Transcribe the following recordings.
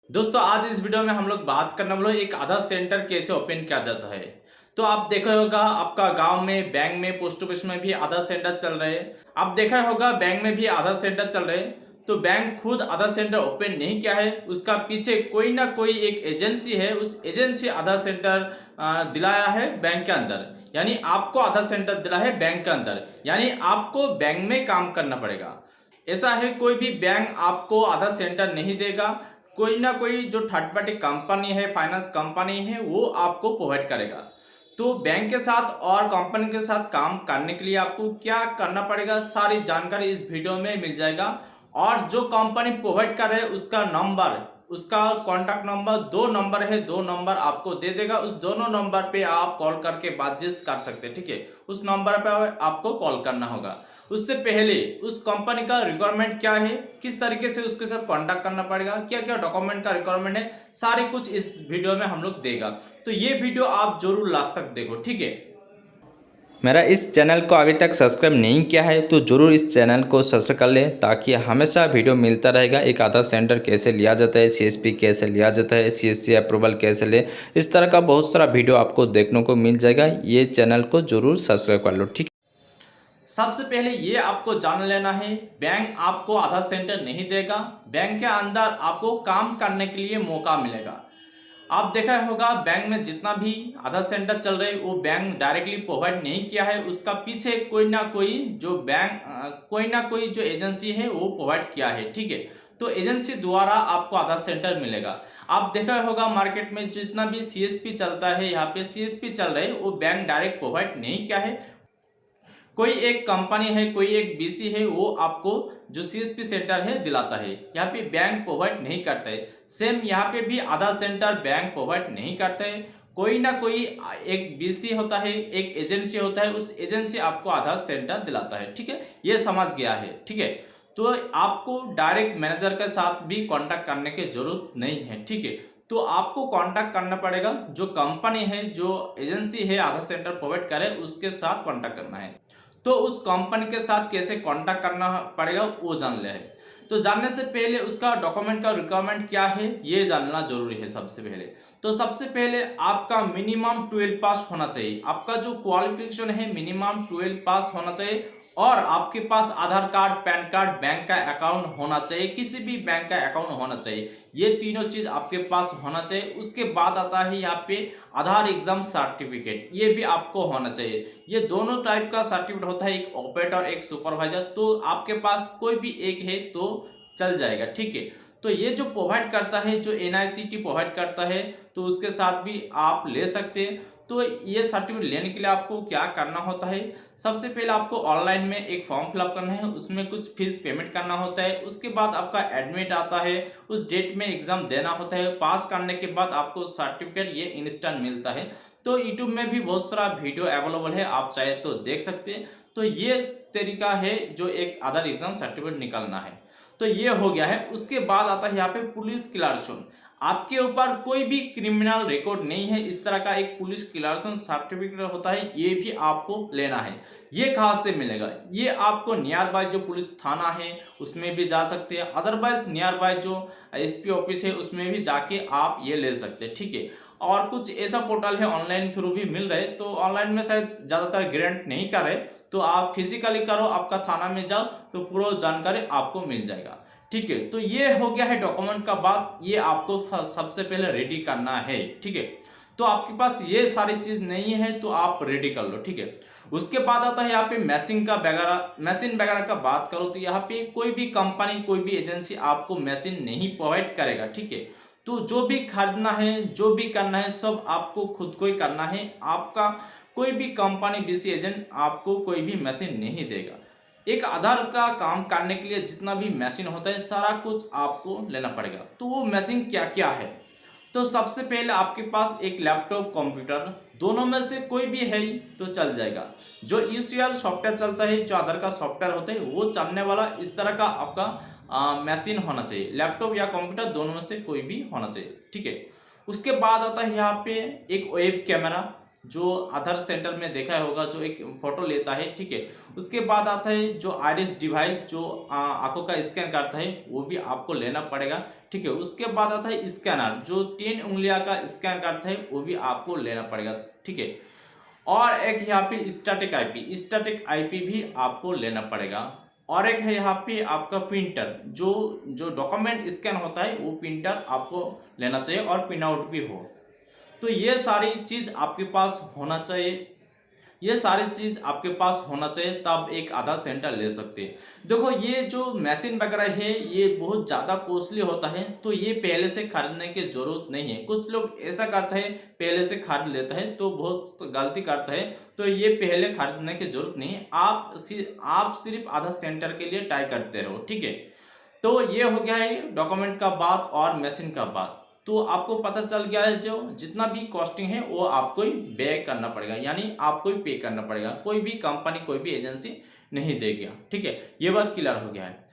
दोस्तों आज इस वीडियो में हम लोग बात करने वाले हैं एक आधार सेंटर कैसे ओपन किया जाता है। तो आप देखा होगा आपका गांव में बैंक में पोस्ट ऑफिस में भी आधार सेंटर चल रहे हैं। आप देखा होगा बैंक में भी आधार सेंटर चल रहे हैं। तो बैंक खुद आधार सेंटर ओपन नहीं किया है, उसका पीछे कोई ना कोई एक एजेंसी है, उस एजेंसी आधार सेंटर दिलाया है बैंक के अंदर। यानी आपको आधार सेंटर दिला है बैंक के अंदर, यानी आपको बैंक में काम करना पड़ेगा। ऐसा है कोई भी बैंक आपको आधार सेंटर नहीं देगा, कोई ना कोई जो थर्ड पार्टी कंपनी है, फाइनेंस कंपनी है, वो आपको प्रोवाइड करेगा। तो बैंक के साथ और कंपनी के साथ काम करने के लिए आपको क्या करना पड़ेगा, सारी जानकारी इस वीडियो में मिल जाएगा। और जो कंपनी प्रोवाइड कर रहे हैं उसका नंबर, उसका कॉन्टैक्ट नंबर, दो नंबर है, दो नंबर आपको दे देगा। उस दोनों नंबर पे आप कॉल करके बातचीत कर सकते हैं, ठीक है। उस नंबर पे आपको कॉल करना होगा। उससे पहले उस कंपनी का रिक्वायरमेंट क्या है, किस तरीके से उसके साथ कांटेक्ट करना पड़ेगा, क्या क्या डॉक्यूमेंट का रिक्वायरमेंट है, सारे कुछ इस वीडियो में हम लोग देगा। तो ये वीडियो आप जरूर लास्ट तक देखो, ठीक है। मेरा इस चैनल को अभी तक सब्सक्राइब नहीं किया है तो ज़रूर इस चैनल को सब्सक्राइब कर लें, ताकि हमेशा वीडियो मिलता रहेगा। एक आधार सेंटर कैसे लिया जाता है, सीएसपी कैसे लिया जाता है, सीएससी अप्रूवल कैसे ले, इस तरह का बहुत सारा वीडियो आपको देखने को मिल जाएगा। ये चैनल को ज़रूर सब्सक्राइब कर लो, ठीक। सबसे पहले ये आपको जान लेना है, बैंक आपको आधार सेंटर नहीं देगा, बैंक के अंदर आपको काम करने के लिए मौका मिलेगा। आप देखा होगा बैंक में जितना भी आधार सेंटर चल रहे वो बैंक डायरेक्टली प्रोवाइड नहीं किया है, उसका पीछे कोई ना कोई जो बैंक कोई ना कोई जो एजेंसी है वो प्रोवाइड किया है, ठीक है। तो एजेंसी द्वारा आपको आधार सेंटर मिलेगा। आप देखा होगा मार्केट में जितना भी सीएसपी चलता है, यहाँ पे सीएसपी चल रहे वो बैंक डायरेक्ट प्रोवाइड नहीं किया है, कोई एक कंपनी है, कोई एक बीसी है, वो आपको जो सीएसपी सेंटर है दिलाता है। यहाँ पे बैंक प्रोवाइड नहीं करता है। सेम यहाँ पे भी आधार सेंटर बैंक प्रोवाइड नहीं करता है, कोई ना कोई एक बीसी होता है, एक एजेंसी होता है, उस एजेंसी आपको आधार सेंटर दिलाता है, ठीक है। ये समझ गया है, ठीक है। तो आपको डायरेक्ट मैनेजर के साथ भी कांटेक्ट करने की जरूरत नहीं है, ठीक है। तो आपको कांटेक्ट करना पड़ेगा जो कंपनी है, जो एजेंसी है आधार सेंटर प्रोवाइड करे, उसके साथ कांटेक्ट करना है। तो उस कंपनी के साथ कैसे कांटेक्ट करना पड़ेगा वो जान ले है। तो जानने से पहले उसका डॉक्यूमेंट का रिक्वायरमेंट क्या है ये जानना जरूरी है। सबसे पहले तो सबसे पहले आपका मिनिमम 12 पास होना चाहिए, आपका जो क्वालिफिकेशन है मिनिमम 12 पास होना चाहिए। और आपके पास आधार कार्ड, पैन कार्ड, बैंक का अकाउंट होना चाहिए, किसी भी बैंक का अकाउंट होना चाहिए। ये तीनों चीज आपके पास होना चाहिए। उसके बाद आता है यहाँ पे आधार एग्जाम सर्टिफिकेट, ये भी आपको होना चाहिए। ये दोनों टाइप का सर्टिफिकेट होता है, एक ऑपरेटर एक सुपरवाइजर। तो आपके पास कोई भी एक है तो चल जाएगा, ठीक है। तो ये जो प्रोवाइड करता है, जो एनआईसीटी प्रोवाइड करता है, तो उसके साथ भी आप ले सकते हैं। तो ये सर्टिफिकेट लेने के लिए आपको क्या करना होता है, सबसे पहले आपको ऑनलाइन में एक फॉर्म फिलअप करना है, उसमें कुछ फीस पेमेंट करना होता है। उसके बाद आपका एडमिट आता है, उस डेट में एग्जाम देना होता है। पास करने के बाद आपको सर्टिफिकेट ये इंस्टेंट मिलता है। तो यूट्यूब में भी बहुत सारा वीडियो अवेलेबल है, आप चाहे तो देख सकते हैं। तो ये तरीका है जो एक आधार एग्जाम सर्टिफिकेट निकालना है। तो ये हो गया है। उसके बाद आता है यहाँ पे पुलिस क्लियरेंस। आपके ऊपर कोई भी क्रिमिनल रिकॉर्ड नहीं है, इस तरह का एक पुलिस क्लियरेंस सर्टिफिकेट होता है, ये भी आपको लेना है। ये कहाँ से मिलेगा, ये आपको नियर बाय जो पुलिस थाना है उसमें भी जा सकते हैं, अदरवाइज नियर बाय जो एसपी ऑफिस है उसमें भी जाके आप ये ले सकते हैं, ठीक है। और कुछ ऐसा पोर्टल है ऑनलाइन थ्रू भी मिल रहे, तो ऑनलाइन में शायद ज्यादातर ग्रांट नहीं कर रहे, तो आप फिजिकली करो, आपका थाना में जाओ तो पूरा जानकारी आपको मिल जाएगा, ठीक है। तो ये हो गया है डॉक्यूमेंट का बात, ये आपको सबसे पहले रेडी करना है, ठीक है। तो आपके पास ये सारी चीज नहीं है तो आप रेडी कर लो, ठीक है। उसके बाद आता है यहाँ पे मशीन वगैरह का बात करो तो यहाँ पे कोई भी कंपनी, कोई भी एजेंसी आपको मशीन नहीं प्रोवाइड करेगा, ठीक है। तो जो भी खरीदना है, जो भी करना है, सब आपको खुद को ही करना है। आपका कोई भी कंपनी, बीसी एजेंट आपको कोई भी मशीन नहीं देगा। एक आधार का काम करने के लिए जितना भी मशीन होता है सारा कुछ आपको लेना पड़ेगा। तो वो मशीन क्या क्या है, तो सबसे पहले आपके पास एक लैपटॉप, कंप्यूटर, दोनों में से कोई भी है तो चल जाएगा। जो यूसीएल सॉफ्टवेयर चलता है, जो आधार का सॉफ्टवेयर होता है, वो चलने वाला इस तरह का आपका मशीन होना चाहिए। लैपटॉप या कंप्यूटर दोनों में से कोई भी होना चाहिए, ठीक है। उसके बाद आता है यहाँ पे एक वेब कैमरा, जो आधार सेंटर में देखा होगा, जो एक फोटो लेता है, ठीक है। उसके बाद आता है जो आइरिस डिवाइस, जो आंखों का स्कैन करता है, वो भी आपको लेना पड़ेगा, ठीक है। उसके बाद आता है स्कैनर, जो 3 उंगलियां का स्कैन करता है, वो भी आपको लेना पड़ेगा, ठीक है। और एक यहाँ पे स्टैटिक आईपी भी आपको लेना पड़ेगा। और एक है यहाँ पे आपका प्रिंटर, जो डॉक्यूमेंट स्कैन होता है, वो प्रिंटर आपको लेना चाहिए और प्रिंट आउट भी हो। तो ये सारी चीज आपके पास होना चाहिए, ये सारी चीज आपके पास होना चाहिए, तब एक आधार सेंटर ले सकते हैं। देखो ये जो मशीन वगैरह है, ये बहुत ज़्यादा कॉस्टली होता है, तो ये पहले से खरीदने की जरूरत नहीं है। कुछ लोग ऐसा करते हैं, पहले से खरीद लेता है, तो बहुत गलती करता है। तो ये पहले खरीदने की जरूरत नहीं है, आप सिर्फ आधार सेंटर के लिए ट्राई करते रहो, ठीक है। तो ये हो गया है डॉक्यूमेंट का बात और मशीन का बात। तो आपको पता चल गया है, जो जितना भी कॉस्टिंग है वो आपको ही पे करना पड़ेगा, यानी आपको ही पे करना पड़ेगा, कोई भी कंपनी, कोई भी एजेंसी नहीं देगी, ठीक है। ये बात क्लियर हो गया है।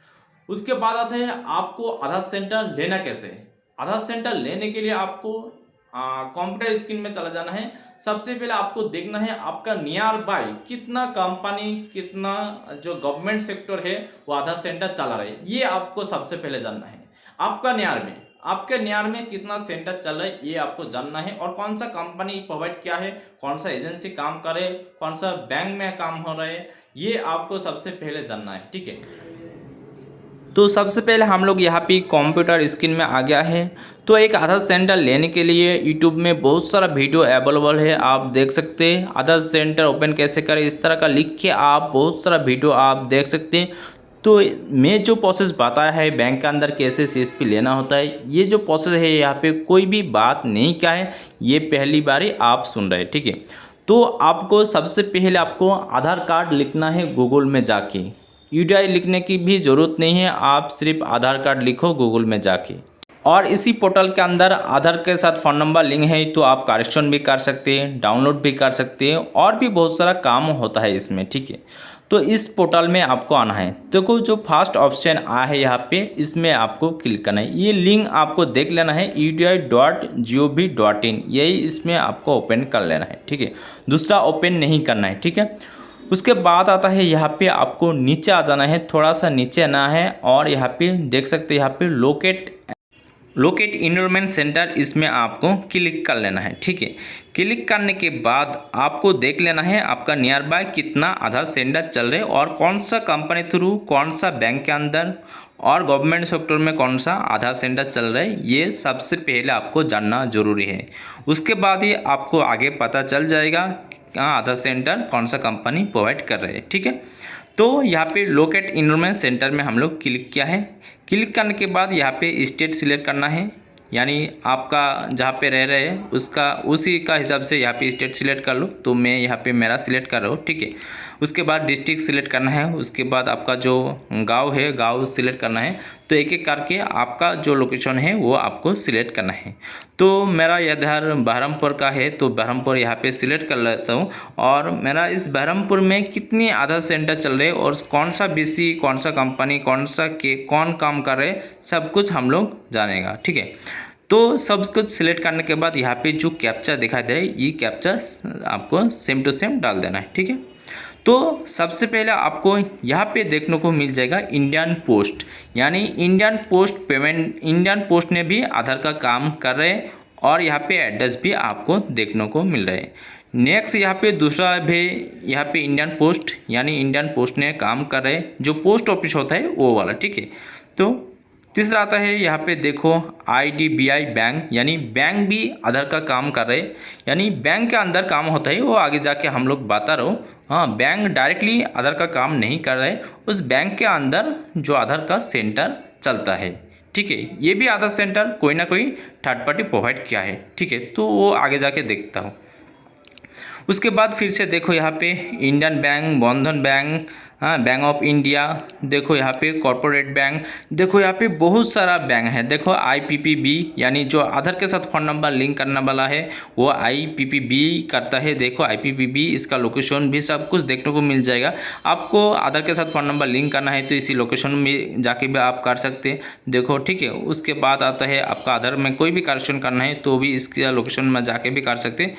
उसके बाद आता है आपको आधार सेंटर लेना कैसे। आधार सेंटर लेने के लिए आपको कंप्यूटर स्क्रीन में चला जाना है। सबसे पहले आपको देखना है आपका नियर बाय कितना कंपनी, कितना जो गवर्नमेंट सेक्टर है वो आधार सेंटर चला रहे, ये आपको सबसे पहले जानना है। आपके नियर में कितना सेंटर चल रहा है, ये आपको जानना है। और कौन सा कंपनी प्रोवाइड किया है, कौन सा एजेंसी काम करे, कौन सा बैंक में काम हो रहा है, ये आपको सबसे पहले जानना है, ठीक है। तो सबसे पहले हम लोग यहाँ पे कंप्यूटर स्क्रीन में आ गया है। तो एक आधार सेंटर लेने के लिए यूट्यूब में बहुत सारा वीडियो अवेलेबल है, आप देख सकते हैं। आधार सेंटर ओपन कैसे करें, इस तरह का लिख के आप बहुत सारा वीडियो आप देख सकते हैं। तो मैं जो प्रोसेस बताया है बैंक के अंदर कैसे सीएसपी लेना होता है, ये जो प्रोसेस है यहाँ पे कोई भी बात नहीं क्या है, ये पहली बारी आप सुन रहे हैं, ठीक है। तो आपको सबसे पहले आपको आधार कार्ड लिखना है गूगल में जाके। यूडीआई लिखने की भी ज़रूरत नहीं है, आप सिर्फ आधार कार्ड लिखो गूगल में जाके। और इसी पोर्टल के अंदर आधार के साथ फ़ोन नंबर लिंक है, तो आप करेक्शन भी कर सकते हैं, डाउनलोड भी कर सकते हैं, और भी बहुत सारा काम होता है इसमें, ठीक है। तो इस पोर्टल में आपको आना है। देखो जो फर्स्ट ऑप्शन आया है यहाँ पे, इसमें आपको क्लिक करना है। ये लिंक आपको देख लेना है udi.gov.in, यही इसमें आपको ओपन कर लेना है, ठीक है। दूसरा ओपन नहीं करना है, ठीक है। उसके बाद आता है यहाँ पे आपको नीचे आ जाना है, थोड़ा सा नीचे आना है, और यहाँ पे देख सकते हैं यहाँ पे लोकेट इनरोलमेंट सेंटर, इसमें आपको क्लिक कर लेना है, ठीक है। क्लिक करने के बाद आपको देख लेना है आपका नियर बाय कितना आधार सेंटर चल रहे, और कौन सा कंपनी थ्रू, कौन सा बैंक के अंदर, और गवर्नमेंट सेक्टर में कौन सा आधार सेंटर चल रहा है, ये सबसे पहले आपको जानना जरूरी है। उसके बाद ही आपको आगे पता चल जाएगा आधार सेंटर कौन सा कंपनी प्रोवाइड कर रहे हैं, ठीक है। तो यहाँ पे लोकेट इनरोलमेंट सेंटर में हम लोग क्लिक किया है। क्लिक करने के बाद यहाँ पे स्टेट सिलेक्ट करना है, यानी आपका जहाँ पे रह रहे हैं उसका, उसी का हिसाब से यहाँ पे स्टेट सिलेक्ट कर लो। तो मैं यहाँ पे मेरा सिलेक्ट कर रहा हूँ, ठीक है। उसके बाद डिस्ट्रिक्ट सिलेक्ट करना है, उसके बाद आपका जो गांव है गांव सिलेक्ट करना है। तो एक एक करके आपका जो लोकेशन है वो आपको सिलेक्ट करना है। तो मेरा इधर बहरमपुर का है, तो बहरमपुर यहाँ पे सिलेक्ट कर लेता हूँ। और मेरा इस बहरमपुर में कितनी आधार सेंटर चल रहे, और कौन सा बीसी, कौन सा कंपनी, कौन काम कर रहे, सब कुछ हम लोग जानेगा, ठीक है। तो सब कुछ सिलेक्ट करने के बाद यहाँ पे जो कैप्चा दिखाई दे रहा है, ये कैप्चा आपको सेम टू सेम डाल देना है, ठीक है। तो सबसे पहले आपको यहाँ पे देखने को मिल जाएगा इंडियन पोस्ट, यानी Indian post payment, Indian post ने भी आधार का काम कर रहे हैं, और यहाँ पे एड्रेस भी आपको देखने को मिल रहा है। नेक्स्ट यहाँ पे दूसरा भी, यहाँ पे इंडियन पोस्ट, यानी इंडियन पोस्ट ने काम कर रहे हैं, जो पोस्ट ऑफिस होता है वो वाला, ठीक है। तो तीसरा आता है यहाँ पे देखो IDBI बैंक, यानी बैंक भी आधार का काम कर रहे हैं, यानी बैंक के अंदर काम होता है, वो आगे जाके हम लोग बता रहे हो। हाँ, बैंक डायरेक्टली आधार का काम नहीं कर रहे, उस बैंक के अंदर जो आधार का सेंटर चलता है, ठीक है। ये भी आधार सेंटर कोई ना कोई थर्ड पार्टी प्रोवाइड किया है, ठीक है। तो वो आगे जाके देखता हूँ। उसके बाद फिर से देखो यहाँ पे इंडियन बैंक, बंधन बैंक, हाँ, बैंक ऑफ इंडिया, देखो यहाँ पे कॉर्पोरेट बैंक, देखो यहाँ पे बहुत सारा बैंक है। देखो IPPB, यानी जो आधार के साथ फ़ोन नंबर लिंक करने वाला है वो IPPB करता है। देखो IPPB, इसका लोकेशन भी सब कुछ देखने को मिल जाएगा। आपको आधार के साथ फ़ोन नंबर लिंक करना है तो इसी लोकेशन में जाके भी आप कर सकते हैं, देखो, ठीक है। उसके बाद आता है आपका आधार में कोई भी करेक्शन करना है तो भी इसके लोकेशन में जाके भी कर सकते हैं।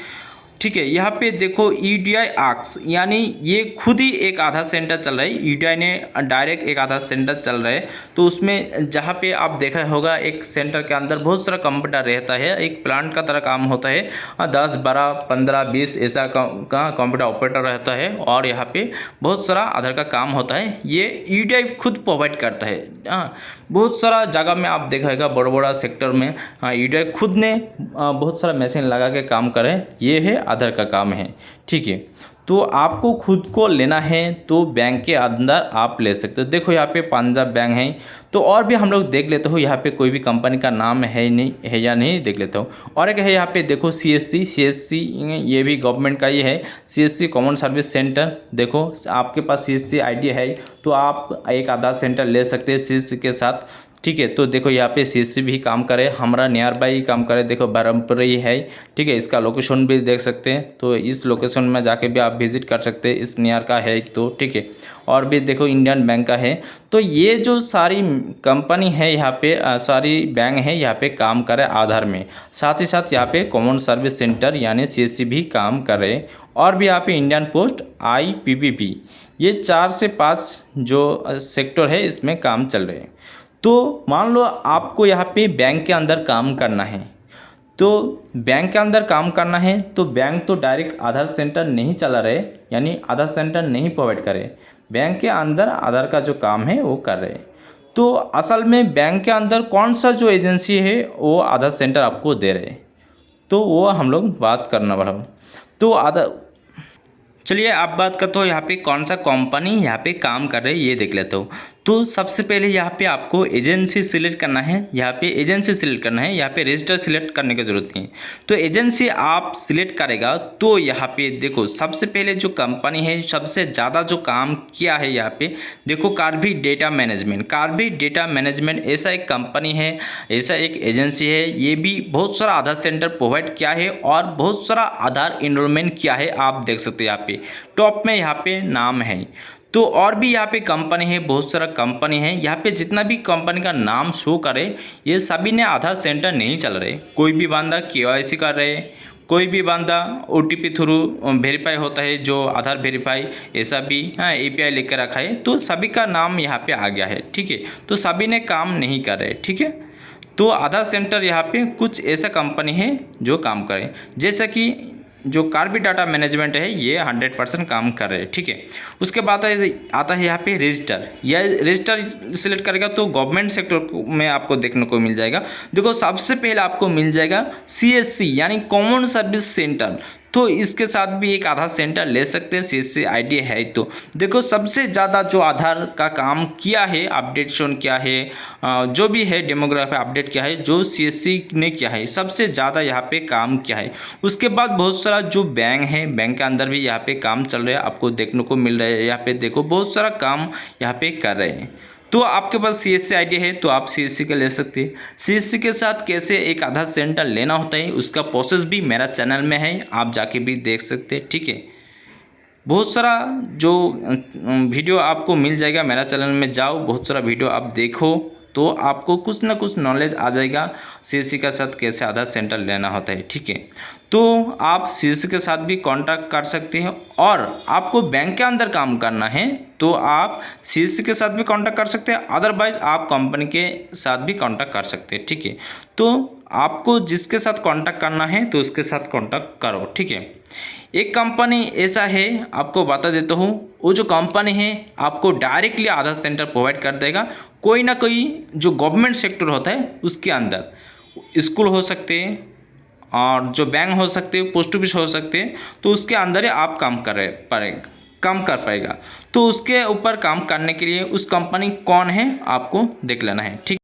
ठीक है। यहाँ पे देखो यूटीआई आक्स, यानी ये खुद ही एक आधार सेंटर चल रहा है। यूटीआई ने डायरेक्ट एक आधार सेंटर चल रहा है, तो उसमें जहाँ पे आप देखा होगा एक सेंटर के अंदर बहुत सारा कंप्यूटर रहता है, एक प्लांट का तरह काम होता है। 10, 12, 15, 20 ऐसा का कंप्यूटर ऑपरेटर रहता है, और यहाँ पे बहुत सारा आधार का काम होता है। ये यूटीआई खुद प्रोवाइड करता है। बहुत सारा जगह में आप देखा होगा बड़ा बड़ा सेक्टर में यूटीआई खुद ने बहुत सारा मशीन लगा के काम करे। ये है आधार का काम है, ठीक है। तो आपको खुद को लेना है तो बैंक के अंदर आप ले सकते हो। देखो यहाँ पे पंजाब बैंक है, तो और भी हम लोग देख लेते हो। यहाँ पे कोई भी कंपनी का नाम है नहीं है या नहीं देख लेता हो। और एक है यहाँ पे देखो सीएससी ये भी गवर्नमेंट का ही है। सीएससी कॉमन सर्विस सेंटर, देखो आपके पास सीएससी आईडी है तो आप एक आधार सेंटर ले सकते हैं सीएससी के साथ, ठीक है। तो देखो यहाँ पे सीएससी भी काम करे, हमारा नियर बाई काम करे। देखो बरमपुर ही है, ठीक है। इसका लोकेशन भी देख सकते हैं, तो इस लोकेशन में जाके भी आप विजिट कर सकते हैं। इस नियर का है तो, ठीक है। और भी देखो इंडियन बैंक का है। तो ये जो सारी कंपनी है यहाँ पे, सारी बैंक है यहाँ पे काम करे आधार में। साथ ही साथ यहाँ पे कॉमन सर्विस सेंटर यानी सीएससी भी काम करे। और भी यहाँ पे इंडियन पोस्ट, IPPB, ये 4 से 5 जो सेक्टर है इसमें काम चल रहे हैं। तो मान लो आपको यहाँ पे बैंक के अंदर काम करना है, तो बैंक के अंदर काम करना है तो बैंक तो डायरेक्ट आधार सेंटर नहीं चला रहे, यानी आधार सेंटर नहीं प्रोवाइड करे। बैंक के अंदर आधार का जो काम है वो कर रहे। तो असल में बैंक के अंदर कौन सा जो एजेंसी है वो आधार सेंटर आपको दे रहे, तो वो हम लोग बात करना पड़ा। तो आधार, चलिए आप बात करते हो यहाँ पे कौन सा कंपनी यहाँ पे काम कर रहे हैं ये देख लेते हो। तो सबसे पहले यहाँ पे आपको एजेंसी सिलेक्ट करना है। यहाँ पे एजेंसी सिलेक्ट करना है, यहाँ पे रजिस्टर सिलेक्ट करने की जरूरत नहीं है। तो एजेंसी आप सिलेक्ट करेगा तो यहाँ पे देखो सबसे पहले जो कंपनी है सबसे ज़्यादा जो काम किया है यहाँ पे देखो Karbi data management. Karbi data management ऐसा एक कंपनी है, ऐसा एक एजेंसी है। ये भी बहुत सारा आधार सेंटर प्रोवाइड किया है और बहुत सारा आधार इनरोलमेंट किया है। आप देख सकते हैं यहाँ पे टॉप में यहाँ पे नाम है। तो और भी यहाँ पे कंपनी है, बहुत सारा कंपनी है। यहाँ पे जितना भी कंपनी का नाम शो करे ये सभी ने आधार सेंटर नहीं चल रहे। कोई भी बंदा KYC कर रहे, कोई भी बंदा OTP थ्रू वेरीफाई होता है जो आधार वेरीफाई, ऐसा भी API लेकर रखा है। तो सभी का नाम यहाँ पे आ गया है, ठीक है। तो सभी ने काम नहीं कर रहे, ठीक है। तो आधार सेंटर यहाँ पे कुछ ऐसा कंपनी है जो काम करे, जैसा कि जो कार्बी डाटा मैनेजमेंट है ये 100% काम कर रहे हैं, ठीक है। उसके बाद आता है यहाँ पे रजिस्टर। यह रजिस्टर सिलेक्ट करेगा तो गवर्नमेंट सेक्टर में आपको देखने को मिल जाएगा। देखो सबसे पहले आपको मिल जाएगा CSC यानी कॉमन सर्विस सेंटर। तो इसके साथ भी एक आधार सेंटर ले सकते हैं, CSC आईडी है। तो देखो सबसे ज़्यादा जो आधार का काम किया है, अपडेशन किया है, जो भी है डेमोग्राफी अपडेट किया है, जो CSC ने किया है सबसे ज़्यादा यहाँ पे काम किया है। उसके बाद बहुत सारा जो बैंक है, बैंक के अंदर भी यहाँ पे काम चल रहा है, आपको देखने को मिल रहा है। यहाँ पे देखो बहुत सारा काम यहाँ पे कर रहे हैं। तो आपके पास CSC आईडी है तो आप CSC का ले सकते हैं। CSC के साथ कैसे एक आधार सेंटर लेना होता है उसका प्रोसेस भी मेरा चैनल में है, आप जाके भी देख सकते हैं, ठीक है। बहुत सारा जो वीडियो आपको मिल जाएगा मेरा चैनल में, जाओ बहुत सारा वीडियो आप देखो तो आपको कुछ ना कुछ नॉलेज आ जाएगा CSC के साथ कैसे आधार सेंटर लेना होता है, ठीक है। तो आप CSC के साथ भी कांटेक्ट कर सकते हैं। और आपको बैंक के अंदर काम करना है तो आप CSC के साथ भी कांटेक्ट कर सकते हैं, अदरवाइज आप कंपनी के साथ भी कांटेक्ट कर सकते हैं, ठीक है। तो आपको जिसके साथ कांटेक्ट करना है तो उसके साथ कांटेक्ट करो, ठीक है। एक कंपनी ऐसा है, आपको बता देता हूँ, वो जो कंपनी है आपको डायरेक्टली आधार सेंटर प्रोवाइड कर देगा। कोई ना कोई जो गवर्नमेंट सेक्टर होता है उसके अंदर स्कूल हो सकते हैं और जो बैंक हो सकते हैं, पोस्ट ऑफिस हो सकते हैं, तो उसके अंदर ही आप काम कर पाएगा। तो उसके ऊपर काम करने के लिए उस कंपनी कौन है आपको देख लेना है, ठीक।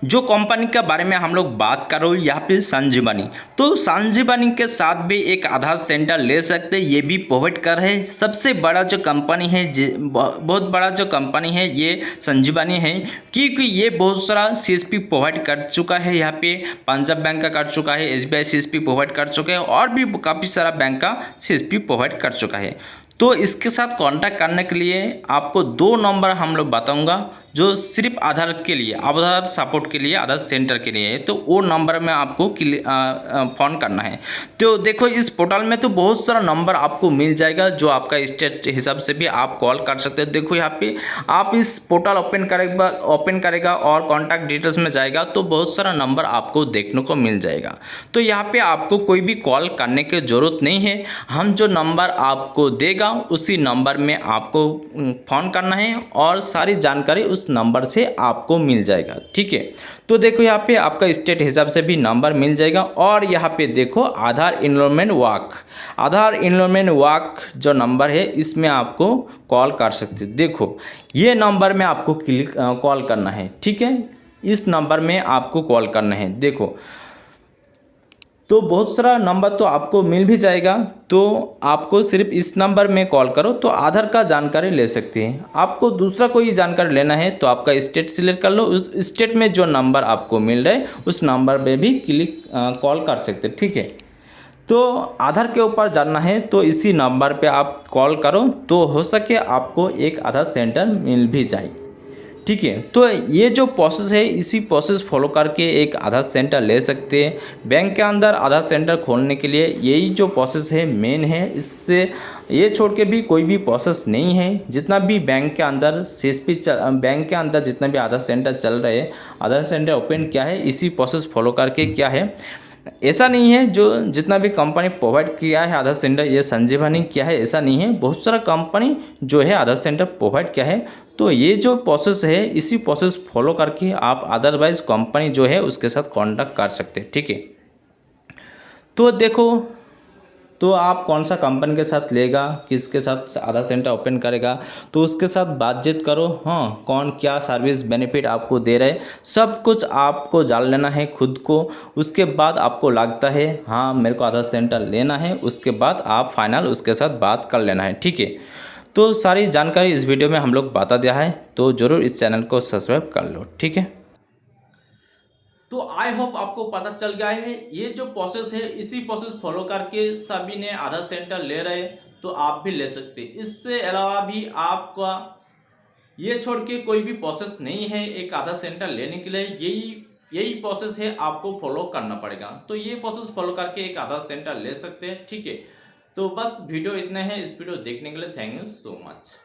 जो कंपनी के बारे में हम लोग बात कर रहे हो यहाँ पे संजीवनी। तो संजीवनी के साथ भी एक आधार सेंटर ले सकते हैं, ये भी प्रोवाइड कर रहे हैं। सबसे बड़ा जो कंपनी है, बहुत बड़ा जो कंपनी है ये संजीवनी है, क्योंकि ये बहुत सारा CSP प्रोवाइड कर चुका है। यहाँ पे पंजाब बैंक का कर चुका है, SBI CSP प्रोवाइड कर चुका है और भी काफ़ी सारा बैंक का CSP प्रोवाइड कर चुका है। तो इसके साथ कांटेक्ट करने के लिए आपको 2 नंबर हम लोग बताऊंगा जो सिर्फ आधार के लिए, आधार सपोर्ट के लिए, आधार सेंटर के लिए है। तो वो नंबर में आपको फ़ोन करना है। तो देखो इस पोर्टल में तो बहुत सारा नंबर आपको मिल जाएगा जो आपका स्टेट हिसाब से भी आप कॉल कर सकते हैं। देखो यहाँ पे आप इस पोर्टल ओपन करेगा और कॉन्टैक्ट डिटेल्स में जाएगा तो बहुत सारा नंबर आपको देखने को मिल जाएगा। तो यहाँ पे आपको कोई भी कॉल करने की ज़रूरत नहीं है। हम जो नंबर आपको देगा उसी नंबर में आपको फ़ोन करना है और सारी जानकारी उस नंबर से आपको मिल जाएगा। ठीक है, तो देखो यहाँ पे आपका स्टेट हिसाब से भी नंबर मिल जाएगा। और यहाँ पे देखो आधार इनरोलमेंट वॉक जो नंबर है इसमें आपको कॉल कर सकते हो। देखो ये नंबर में आपको कॉल करना है। ठीक है, इस नंबर में आपको कॉल करना है। देखो तो बहुत सारा नंबर तो आपको मिल भी जाएगा। तो आपको सिर्फ इस नंबर में कॉल करो तो आधार का जानकारी ले सकते हैं। आपको दूसरा कोई जानकारी लेना है तो आपका स्टेट सिलेक्ट कर लो, उस स्टेट में जो नंबर आपको मिल रहा है उस नंबर पे भी कॉल कर सकते हैं। ठीक है, तो आधार के ऊपर जानना है तो इसी नंबर पे आप कॉल करो तो हो सके आपको एक आधार सेंटर मिल भी जाए। ठीक है, तो ये जो प्रोसेस है इसी प्रोसेस फॉलो करके एक आधार सेंटर ले सकते हैं। बैंक के अंदर आधार सेंटर खोलने के लिए यही जो प्रोसेस है मेन है, इससे ये छोड़ के भी कोई भी प्रोसेस नहीं है। जितना भी बैंक के अंदर बैंक के अंदर जितना भी आधार सेंटर चल रहे हैं, आधार सेंटर ओपन किया है इसी प्रोसेस फॉलो करके क्या है। ऐसा नहीं है जो जितना भी कंपनी प्रोवाइड किया है आधार सेंटर ये संजीवनी किया है, ऐसा नहीं है। बहुत सारा कंपनी जो है आधार सेंटर प्रोवाइड किया है। तो ये जो प्रोसेस है इसी प्रोसेस फॉलो करके आप अदरवाइज कंपनी जो है उसके साथ कांटेक्ट कर सकते हैं। ठीक है, तो देखो तो आप कौन सा कंपनी के साथ लेगा, किसके साथ आधार सेंटर ओपन करेगा तो उसके साथ बातचीत करो। हाँ, कौन क्या सर्विस बेनिफिट आपको दे रहे सब कुछ आपको जान लेना है खुद को। उसके बाद आपको लगता है हाँ मेरे को आधार सेंटर लेना है, उसके बाद आप फाइनल उसके साथ बात कर लेना है। ठीक है, तो सारी जानकारी इस वीडियो में हम लोग बता दिया है, तो ज़रूर इस चैनल को सब्सक्राइब कर लो। ठीक है, तो आई होप आपको पता चल गया है ये जो प्रोसेस है इसी प्रोसेस फॉलो करके सभी ने आधार सेंटर ले रहे तो आप भी ले सकते। इससे अलावा भी आपका ये छोड़ के कोई भी प्रोसेस नहीं है एक आधार सेंटर लेने के लिए। यही प्रोसेस है, आपको फॉलो करना पड़ेगा। तो ये प्रोसेस फॉलो करके एक आधार सेंटर ले सकते हैं। ठीक है, तो बस वीडियो इतने हैं। इस वीडियो देखने के लिए थैंक यू सो मच।